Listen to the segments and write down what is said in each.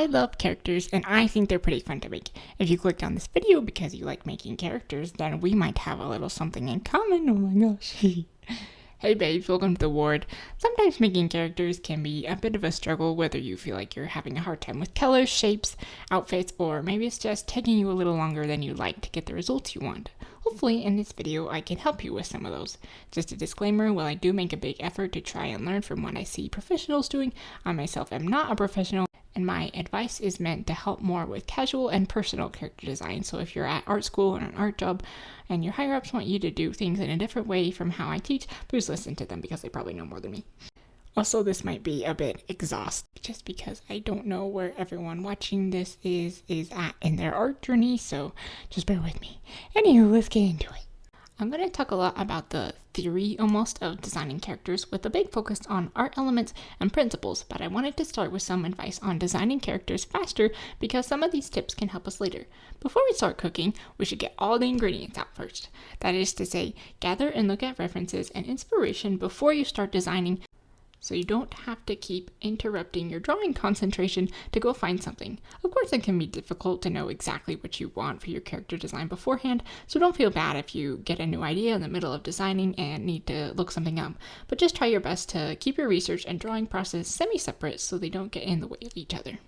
I love characters and I think they're pretty fun to make. If you clicked on this video because you like making characters, then we might have a little something in common. Oh my gosh. Hey babes, welcome to the ward. Sometimes making characters can be a bit of a struggle, whether you feel like you're having a hard time with colors, shapes, outfits, or maybe it's just taking you a little longer than you'd like to get the results you want. Hopefully in this video I can help you with some of those. Just a disclaimer, while I do make a big effort to try and learn from what I see professionals doing, I myself am not a professional, and my advice is meant to help more with casual and personal character design. So if you're at art school or an art job and your higher ups want you to do things in a different way from how I teach, please listen to them because they probably know more than me. Also, this might be a bit exhausting just because I don't know where everyone watching this is at in their art journey, so just bear with me. Anywho, let's get into it. I'm going to talk a lot about the theory almost of designing characters with a big focus on art elements and principles, but I wanted to start with some advice on designing characters faster because some of these tips can help us later. Before we start cooking, we should get all the ingredients out first. That is to say, gather and look at references and inspiration before you start designing, so you don't have to keep interrupting your drawing concentration to go find something. Of course, it can be difficult to know exactly what you want for your character design beforehand, so don't feel bad if you get a new idea in the middle of designing and need to look something up. But just try your best to keep your research and drawing process semi-separate so they don't get in the way of each other.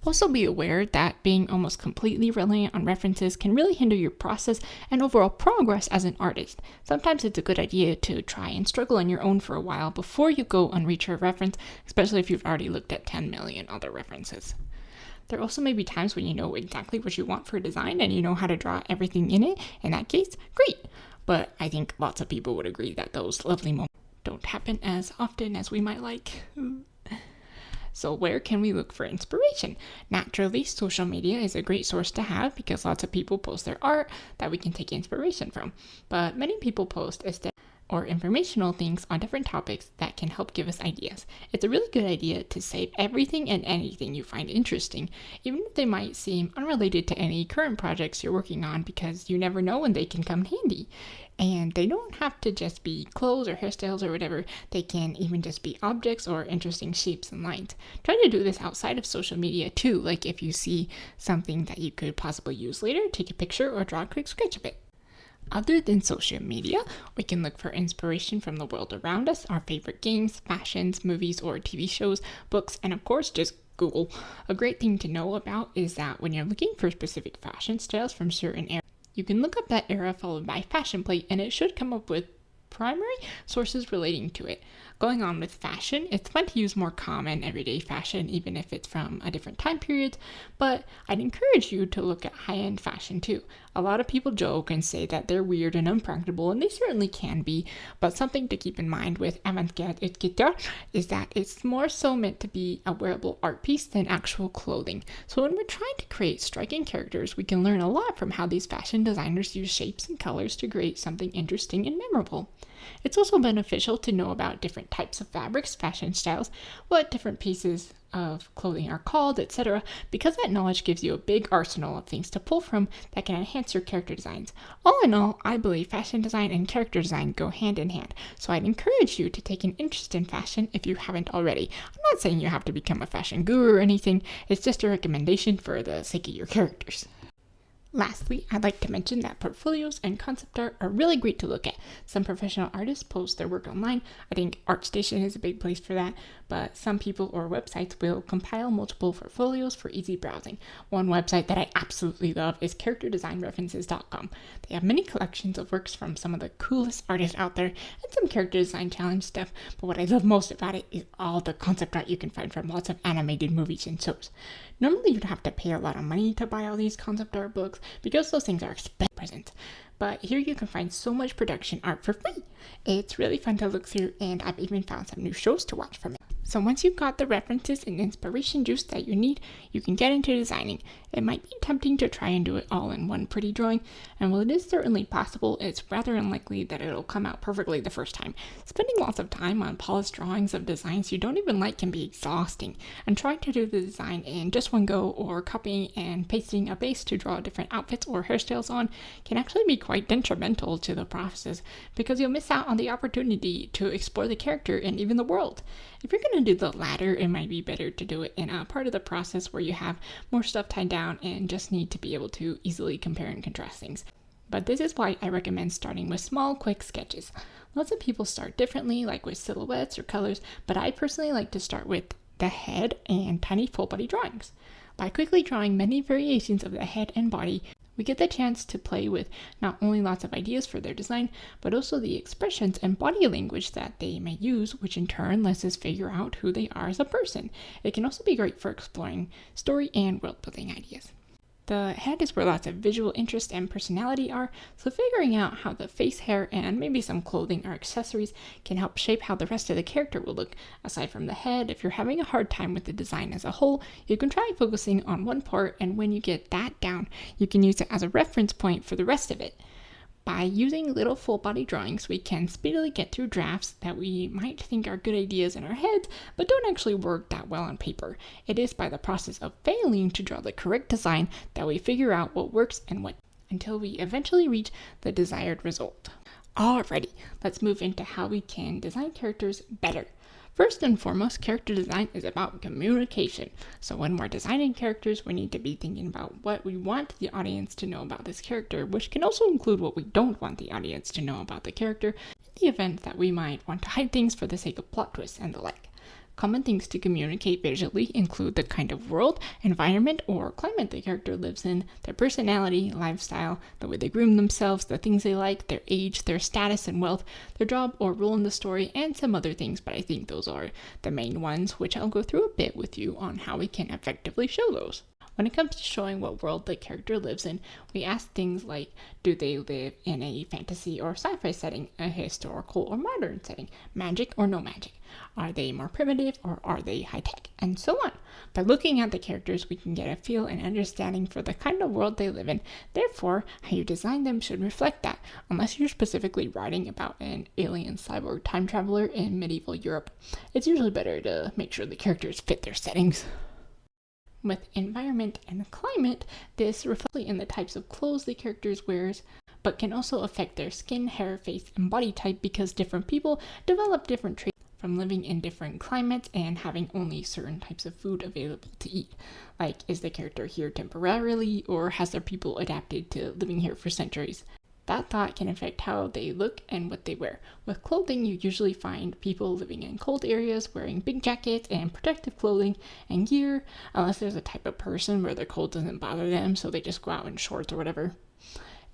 Also be aware that being almost completely reliant on references can really hinder your process and overall progress as an artist. Sometimes it's a good idea to try and struggle on your own for a while before you go and reach a reference, especially if you've already looked at 10 million other references. There also may be times when you know exactly what you want for a design and you know how to draw everything in it. In that case, great! But I think lots of people would agree that those lovely moments don't happen as often as we might like. So where can we look for inspiration? Naturally, social media is a great source to have because lots of people post their art that we can take inspiration from. But many people post aesthetic or informational things on different topics that can help give us ideas. It's a really good idea to save everything and anything you find interesting, even if they might seem unrelated to any current projects you're working on, because you never know when they can come handy. And they don't have to just be clothes or hairstyles or whatever. They can even just be objects or interesting shapes and lines. Try to do this outside of social media too, like if you see something that you could possibly use later, take a picture or draw a quick sketch of it. Other than social media, we can look for inspiration from the world around us, our favorite games, fashions, movies, or TV shows, books, and of course, just Google. A great thing to know about is that when you're looking for specific fashion styles from certain eras, you can look up that era followed by fashion plate, and it should come up with primary sources relating to it. Going on with fashion, it's fun to use more common everyday fashion even if it's from a different time period, but I'd encourage you to look at high-end fashion too. A lot of people joke and say that they're weird and unpractical, and they certainly can be, but something to keep in mind with avant-garde etiquette is that it's more so meant to be a wearable art piece than actual clothing. So when we're trying to create striking characters, we can learn a lot from how these fashion designers use shapes and colors to create something interesting and memorable. It's also beneficial to know about different types of fabrics, fashion styles, what different pieces of clothing are called, etc., because that knowledge gives you a big arsenal of things to pull from that can enhance your character designs. All in all, I believe fashion design and character design go hand in hand, so I'd encourage you to take an interest in fashion if you haven't already. I'm not saying you have to become a fashion guru or anything, it's just a recommendation for the sake of your characters. Lastly, I'd like to mention that portfolios and concept art are really great to look at. Some professional artists post their work online. I think ArtStation is a big place for that, but some people or websites will compile multiple portfolios for easy browsing. One website that I absolutely love is characterdesignreferences.com. They have many collections of works from some of the coolest artists out there and some character design challenge stuff, but what I love most about it is all the concept art you can find from lots of animated movies and shows. Normally you'd have to pay a lot of money to buy all these concept art books because those things are expensive, but here you can find so much production art for free. It's really fun to look through, and I've even found some new shows to watch from it. So once you've got the references and inspiration juice that you need, you can get into designing. It might be tempting to try and do it all in one pretty drawing, and while it is certainly possible, it's rather unlikely that it'll come out perfectly the first time. Spending lots of time on polished drawings of designs you don't even like can be exhausting, and trying to do the design in just one go or copying and pasting a base to draw different outfits or hairstyles on can actually be quite detrimental to the process because you'll miss out on the opportunity to explore the character and even the world. If you're going to to do the latter, it might be better to do it in a part of the process where you have more stuff tied down and just need to be able to easily compare and contrast things. But this is why I recommend starting with small, quick sketches. Lots of people start differently, like with silhouettes or colors, but I personally like to start with the head and tiny full body drawings. By quickly drawing many variations of the head and body, we get the chance to play with not only lots of ideas for their design, but also the expressions and body language that they may use, which in turn lets us figure out who they are as a person. It can also be great for exploring story and world building ideas. The head is where lots of visual interest and personality are, so figuring out how the face, hair, and maybe some clothing or accessories can help shape how the rest of the character will look. Aside from the head, if you're having a hard time with the design as a whole, you can try focusing on one part, and when you get that down, you can use it as a reference point for the rest of it. By using little full body drawings, we can speedily get through drafts that we might think are good ideas in our heads, but don't actually work that well on paper. It is by the process of failing to draw the correct design that we figure out what works and what, until we eventually reach the desired result. Alrighty, let's move into how we can design characters better. First and foremost, character design is about communication. So when we're designing characters, we need to be thinking about what we want the audience to know about this character, which can also include what we don't want the audience to know about the character, in the event that we might want to hide things for the sake of plot twists and the like. Common things to communicate visually include the kind of world, environment, or climate the character lives in, their personality, lifestyle, the way they groom themselves, the things they like, their age, their status and wealth, their job or role in the story, and some other things, but I think those are the main ones, which I'll go through a bit with you on how we can effectively show those. When it comes to showing what world the character lives in, we ask things like, do they live in a fantasy or sci-fi setting, a historical or modern setting, magic or no magic? Are they more primitive or are they high-tech? And so on. By looking at the characters, we can get a feel and understanding for the kind of world they live in. Therefore, how you design them should reflect that, unless you're specifically writing about an alien cyborg time traveler in medieval Europe. It's usually better to make sure the characters fit their settings. With environment and climate, this reflects in the types of clothes the characters wears, but can also affect their skin, hair, face, and body type because different people develop different traits from living in different climates and having only certain types of food available to eat. Like, is the character here temporarily, or has their people adapted to living here for centuries? That thought can affect how they look and what they wear. With clothing, you usually find people living in cold areas wearing big jackets and protective clothing and gear, unless there's a type of person where the cold doesn't bother them, so they just go out in shorts or whatever.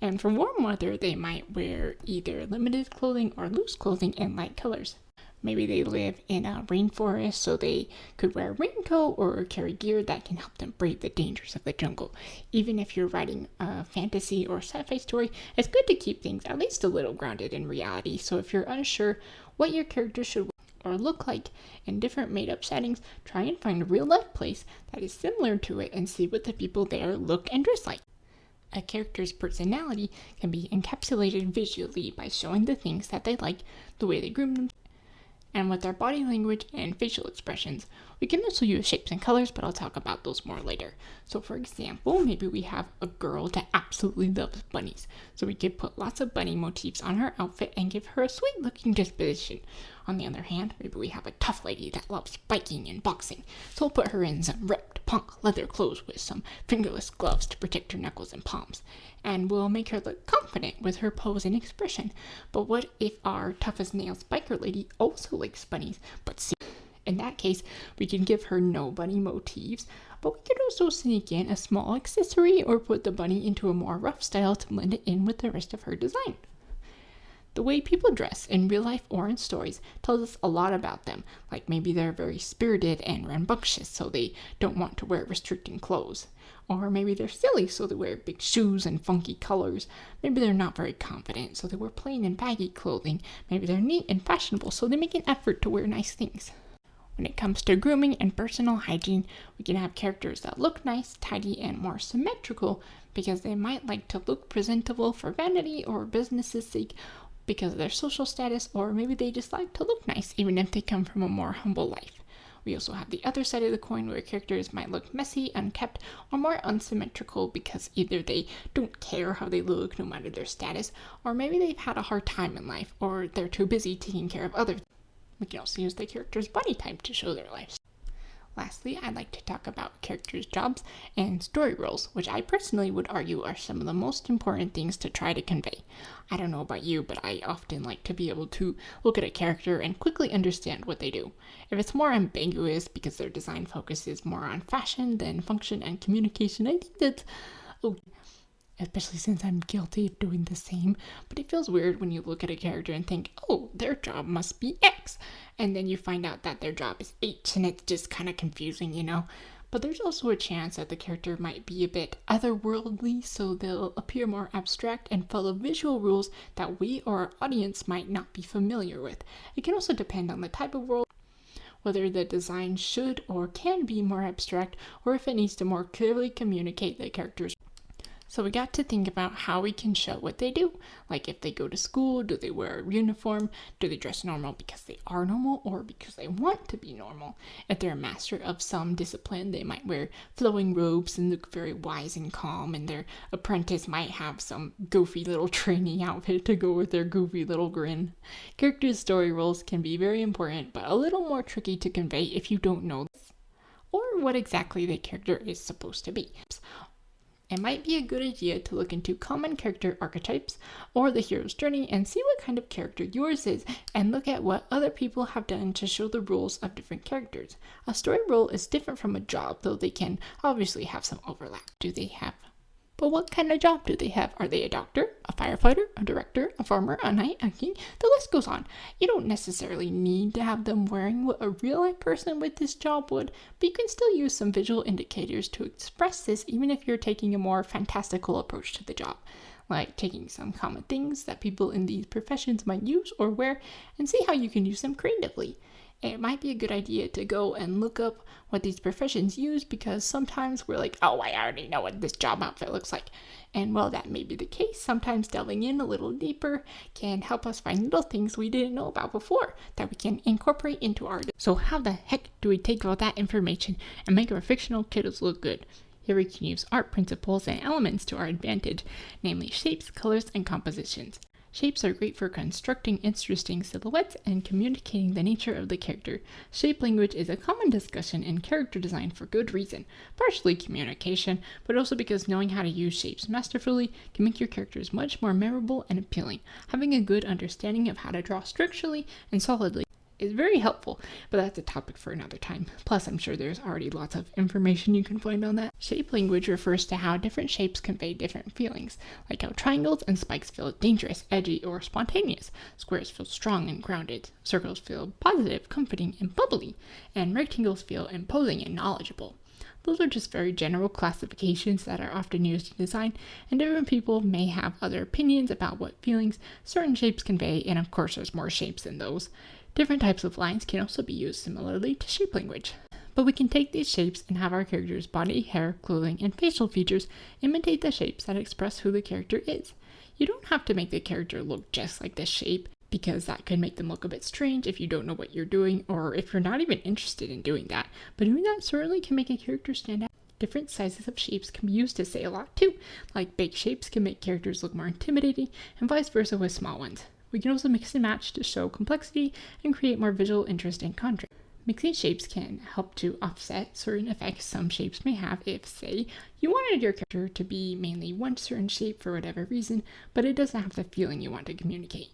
And for warm weather, they might wear either limited clothing or loose clothing in light colors. Maybe they live in a rainforest, so they could wear a raincoat or carry gear that can help them brave the dangers of the jungle. Even if you're writing a fantasy or sci-fi story, it's good to keep things at least a little grounded in reality. So if you're unsure what your character should wear or look like in different made-up settings, try and find a real-life place that is similar to it and see what the people there look and dress like. A character's personality can be encapsulated visually by showing the things that they like, the way they groom themselves, and with their body language and facial expressions. We can also use shapes and colors, but I'll talk about those more later. So for example, maybe we have a girl that absolutely loves bunnies. So we could put lots of bunny motifs on her outfit and give her a sweet looking disposition. On the other hand, maybe we have a tough lady that loves biking and boxing. So we'll put her in some ripped punk leather clothes with some fingerless gloves to protect her knuckles and palms. And we'll make her look confident with her pose and expression. But what if our tough as nails biker lady also likes bunnies, but in that case, we can give her no bunny motifs, but we could also sneak in a small accessory or put the bunny into a more rough style to blend it in with the rest of her design. The way people dress in real life or in stories tells us a lot about them, like maybe they're very spirited and rambunctious, so they don't want to wear restricting clothes. Or maybe they're silly, so they wear big shoes and funky colors. Maybe they're not very confident, so they wear plain and baggy clothing. Maybe they're neat and fashionable, so they make an effort to wear nice things. When it comes to grooming and personal hygiene, we can have characters that look nice, tidy, and more symmetrical because they might like to look presentable for vanity or business's sake because of their social status, or maybe they just like to look nice even if they come from a more humble life. We also have the other side of the coin where characters might look messy, unkept, or more unsymmetrical because either they don't care how they look no matter their status, or maybe they've had a hard time in life, or they're too busy taking care of others. We can also use the character's body type to show their life. Lastly, I'd like to talk about characters' jobs and story roles, which I personally would argue are some of the most important things to try to convey. I don't know about you, but I often like to be able to look at a character and quickly understand what they do. If it's more ambiguous because their design focuses more on fashion than function and communication, I think that's okay. Especially since I'm guilty of doing the same, but it feels weird when you look at a character and think, oh, their job must be X, and then you find out that their job is H, and it's just kind of confusing, you know? But there's also a chance that the character might be a bit otherworldly, so they'll appear more abstract and follow visual rules that we or our audience might not be familiar with. It can also depend on the type of world, whether the design should or can be more abstract, or if it needs to more clearly communicate the character's. So we got to think about how we can show what they do. Like if they go to school, do they wear a uniform? Do they dress normal because they are normal or because they want to be normal? If they're a master of some discipline, they might wear flowing robes and look very wise and calm, and their apprentice might have some goofy little training outfit to go with their goofy little grin. Characters' story roles can be very important, but a little more tricky to convey if you don't know this, or what exactly the character is supposed to be. It might be a good idea to look into common character archetypes or the hero's journey and see what kind of character yours is, and look at what other people have done to show the rules of different characters. A story role is different from a job, though they can obviously have some overlap. But what kind of job do they have? Are they a doctor, a firefighter, a director, a farmer, a knight, a king? The list goes on. You don't necessarily need to have them wearing what a real-life person with this job would, but you can still use some visual indicators to express this, even if you're taking a more fantastical approach to the job, like taking some common things that people in these professions might use or wear and see how you can use them creatively. It might be a good idea to go and look up what these professions use, because sometimes we're like, oh, I already know what this job outfit looks like. And while that may be the case, sometimes delving in a little deeper can help us find little things we didn't know about before that we can incorporate into our. So how the heck do we take all that information and make our fictional kiddos look good? Here we can use art principles and elements to our advantage, namely shapes, colors, and compositions. Shapes are great for constructing interesting silhouettes and communicating the nature of the character. Shape language is a common discussion in character design for good reason, partially communication, but also because knowing how to use shapes masterfully can make your characters much more memorable and appealing. Having a good understanding of how to draw structurally and solidly is very helpful, but that's a topic for another time. Plus, I'm sure there's already lots of information you can find on that. Shape language refers to how different shapes convey different feelings, like how triangles and spikes feel dangerous, edgy, or spontaneous. Squares feel strong and grounded. Circles feel positive, comforting, and bubbly, and rectangles feel imposing and knowledgeable. Those are just very general classifications that are often used in design, and different people may have other opinions about what feelings certain shapes convey, and of course there's more shapes than those. Different types of lines can also be used similarly to shape language. But we can take these shapes and have our character's body, hair, clothing, and facial features imitate the shapes that express who the character is. You don't have to make the character look just like this shape, because that could make them look a bit strange if you don't know what you're doing, or if you're not even interested in doing that. But doing that certainly can make a character stand out. Different sizes of shapes can be used to say a lot too, like big shapes can make characters look more intimidating, and vice versa with small ones. We can also mix and match to show complexity and create more visual interest and contrast. Mixing shapes can help to offset certain effects some shapes may have if, say, you wanted your character to be mainly one certain shape for whatever reason, but it doesn't have the feeling you want to communicate.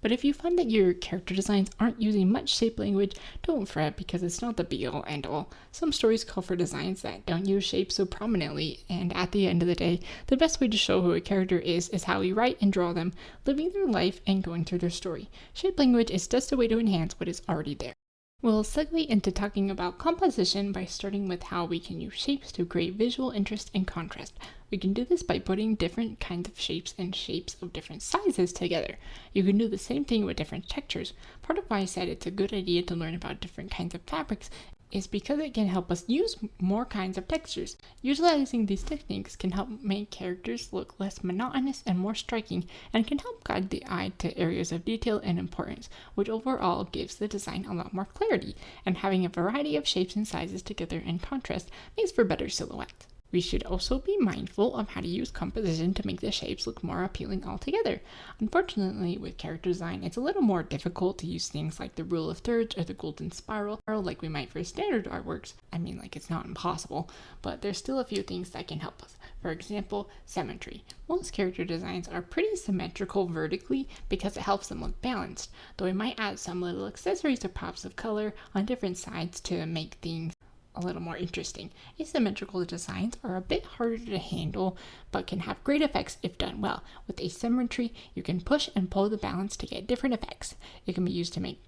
But if you find that your character designs aren't using much shape language, don't fret, because it's not the be-all end-all. Some stories call for designs that don't use shapes so prominently, and at the end of the day, the best way to show who a character is how we write and draw them, living their life and going through their story. Shape language is just a way to enhance what is already there. We'll segue into talking about composition by starting with how we can use shapes to create visual interest and contrast. We can do this by putting different kinds of shapes and shapes of different sizes together. You can do the same thing with different textures. Part of why I said it's a good idea to learn about different kinds of fabrics is because it can help us use more kinds of textures. Utilizing these techniques can help make characters look less monotonous and more striking, and can help guide the eye to areas of detail and importance, which overall gives the design a lot more clarity, and having a variety of shapes and sizes together in contrast makes for better silhouettes. We should also be mindful of how to use composition to make the shapes look more appealing altogether. Unfortunately, with character design, it's a little more difficult to use things like the rule of thirds or the golden spiral like we might for standard artworks. I mean, like, it's not impossible, but there's still a few things that can help us. For example, symmetry. Most character designs are pretty symmetrical vertically because it helps them look balanced, though we might add some little accessories or pops of color on different sides to make things a little more interesting. Asymmetrical designs are a bit harder to handle, but can have great effects if done well. With asymmetry, you can push and pull the balance to get different effects. It can be used to make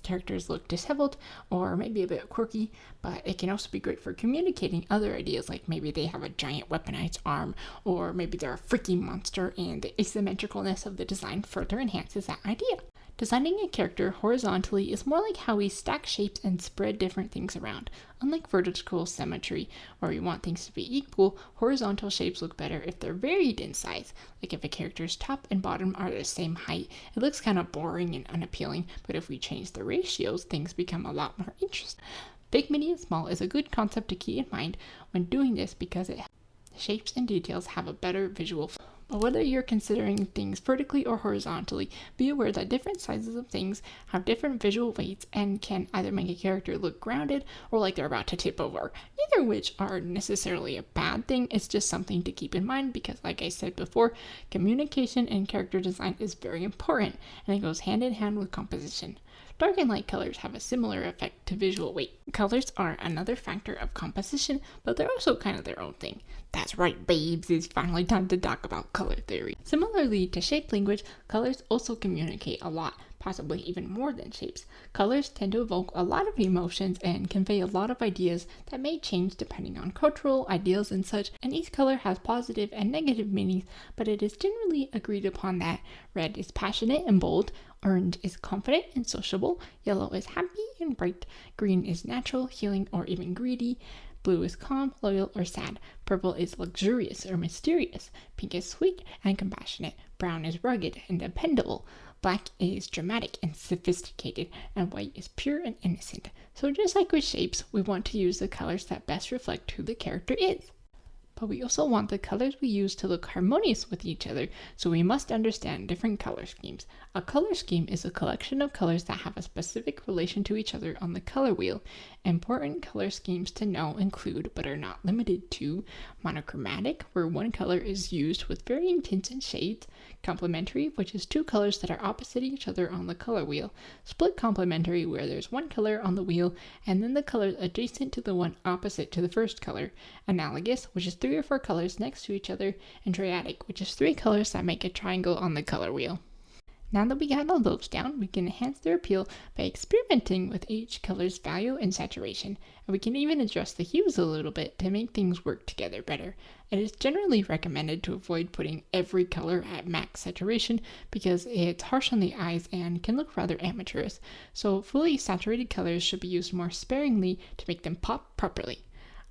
characters look disheveled or maybe a bit quirky, but it can also be great for communicating other ideas, like maybe they have a giant weaponized arm, or maybe they're a freaking monster, and the asymmetricalness of the design further enhances that idea. Designing a character horizontally is more like how we stack shapes and spread different things around. Unlike vertical symmetry, where we want things to be equal, horizontal shapes look better if they're varied in size. Like if a character's top and bottom are the same height, it looks kind of boring and unappealing, but if we change the ratios, things become a lot more interesting. Big, medium, small is a good concept to keep in mind when doing this because shapes and details have a better visual flow. But whether you're considering things vertically or horizontally, be aware that different sizes of things have different visual weights and can either make a character look grounded or like they're about to tip over. Neither of which are necessarily a bad thing, it's just something to keep in mind because, like I said before, communication and character design is very important and it goes hand in hand with composition. Dark and light colors have a similar effect to visual weight. Colors are another factor of composition, but they're also kind of their own thing. That's right, babes, it's finally time to talk about color theory. Similarly to shape language, colors also communicate a lot, possibly even more than shapes. Colors tend to evoke a lot of emotions and convey a lot of ideas that may change depending on cultural ideals and such, and each color has positive and negative meanings, but it is generally agreed upon that red is passionate and bold, orange is confident and sociable, yellow is happy and bright, green is natural, healing, or even greedy, blue is calm, loyal, or sad, purple is luxurious or mysterious, pink is sweet and compassionate, brown is rugged and dependable, black is dramatic and sophisticated, and white is pure and innocent. So just like with shapes, we want to use the colors that best reflect who the character is. But we also want the colors we use to look harmonious with each other, so we must understand different color schemes. A color scheme is a collection of colors that have a specific relation to each other on the color wheel. Important color schemes to know include, but are not limited to, monochromatic, where one color is used with varying tints and shades, complementary, which is two colors that are opposite each other on the color wheel, split complementary, where there's one color on the wheel and then the colors adjacent to the one opposite to the first color, analogous, which is 3 or 4 colors next to each other, and triadic, which is 3 colors that make a triangle on the color wheel. Now that we got all those down, we can enhance their appeal by experimenting with each color's value and saturation, and we can even adjust the hues a little bit to make things work together better. It is generally recommended to avoid putting every color at max saturation because it's harsh on the eyes and can look rather amateurish, so fully saturated colors should be used more sparingly to make them pop properly.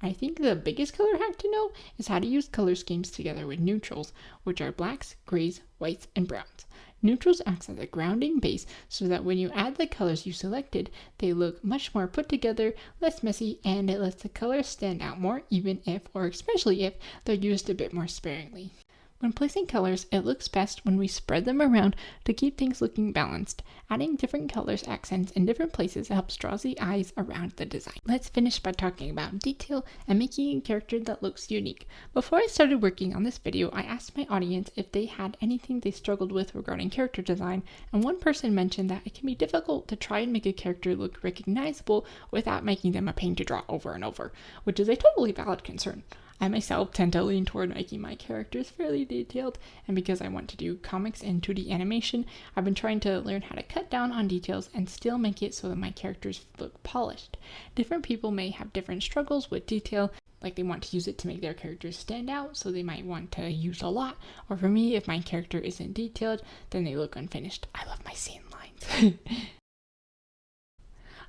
I think the biggest color hack to know is how to use color schemes together with neutrals, which are blacks, grays, whites, and browns. Neutrals acts as a grounding base so that when you add the colors you selected, they look much more put together, less messy, and it lets the colors stand out more even if, or especially if, they're used a bit more sparingly. When placing colors, it looks best when we spread them around to keep things looking balanced. Adding different colors accents in different places helps draw the eyes around the design. Let's finish by talking about detail and making a character that looks unique. Before I started working on this video, I asked my audience if they had anything they struggled with regarding character design, and one person mentioned that it can be difficult to try and make a character look recognizable without making them a pain to draw over and over, which is a totally valid concern. I myself tend to lean toward making my characters fairly detailed, and because I want to do comics and 2D animation, I've been trying to learn how to cut down on details and still make it so that my characters look polished. Different people may have different struggles with detail, like they want to use it to make their characters stand out, so they might want to use a lot, or for me, if my character isn't detailed, then they look unfinished. I love my scene lines.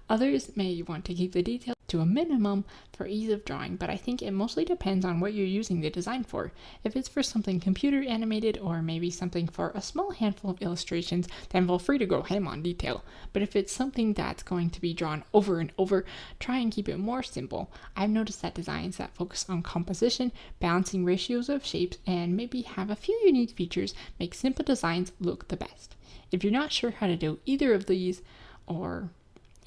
Others may want to keep the detail to a minimum for ease of drawing, but I think it mostly depends on what you're using the design for. If it's for something computer animated or maybe something for a small handful of illustrations, then feel free to go ham on detail. But if it's something that's going to be drawn over and over, try and keep it more simple. I've noticed that designs that focus on composition, balancing ratios of shapes, and maybe have a few unique features make simple designs look the best. If you're not sure how to do either of these, or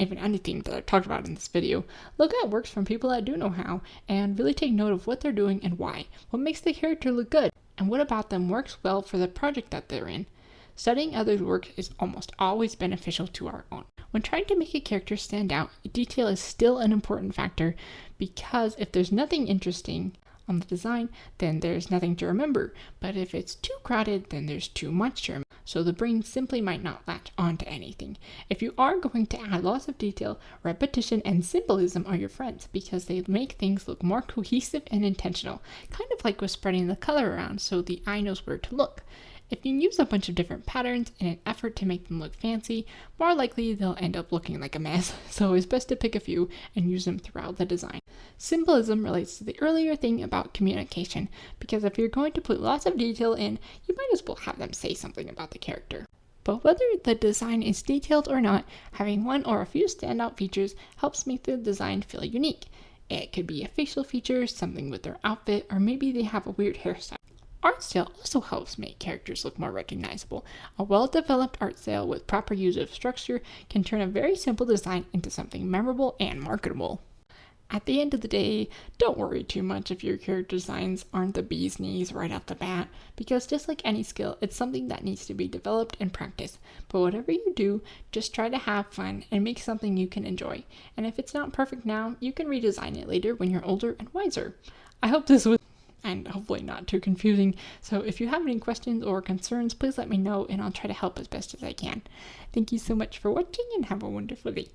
even anything that I've talked about in this video, look at works from people that do know how, and really take note of what they're doing and why. What makes the character look good, and what about them works well for the project that they're in. Studying others' work is almost always beneficial to our own. When trying to make a character stand out, detail is still an important factor, because if there's nothing interesting on the design, then there's nothing to remember. But if it's too crowded, then there's too much to remember. So the brain simply might not latch onto anything. If you are going to add lots of detail, repetition and symbolism are your friends, because they make things look more cohesive and intentional, kind of like with spreading the color around so the eye knows where to look. If you use a bunch of different patterns in an effort to make them look fancy, more likely they'll end up looking like a mess, so it's best to pick a few and use them throughout the design. Symbolism relates to the earlier thing about communication, because if you're going to put lots of detail in, you might as well have them say something about the character. But whether the design is detailed or not, having one or a few standout features helps make the design feel unique. It could be a facial feature, something with their outfit, or maybe they have a weird hairstyle. Art style also helps make characters look more recognizable. A well-developed art style with proper use of structure can turn a very simple design into something memorable and marketable. At the end of the day, don't worry too much if your character designs aren't the bee's knees right off the bat, because just like any skill, it's something that needs to be developed and practiced. But whatever you do, just try to have fun and make something you can enjoy. And if it's not perfect now, you can redesign it later when you're older and wiser. I hope this was and hopefully not too confusing. So if you have any questions or concerns, please let me know and I'll try to help as best as I can. Thank you so much for watching and have a wonderful day.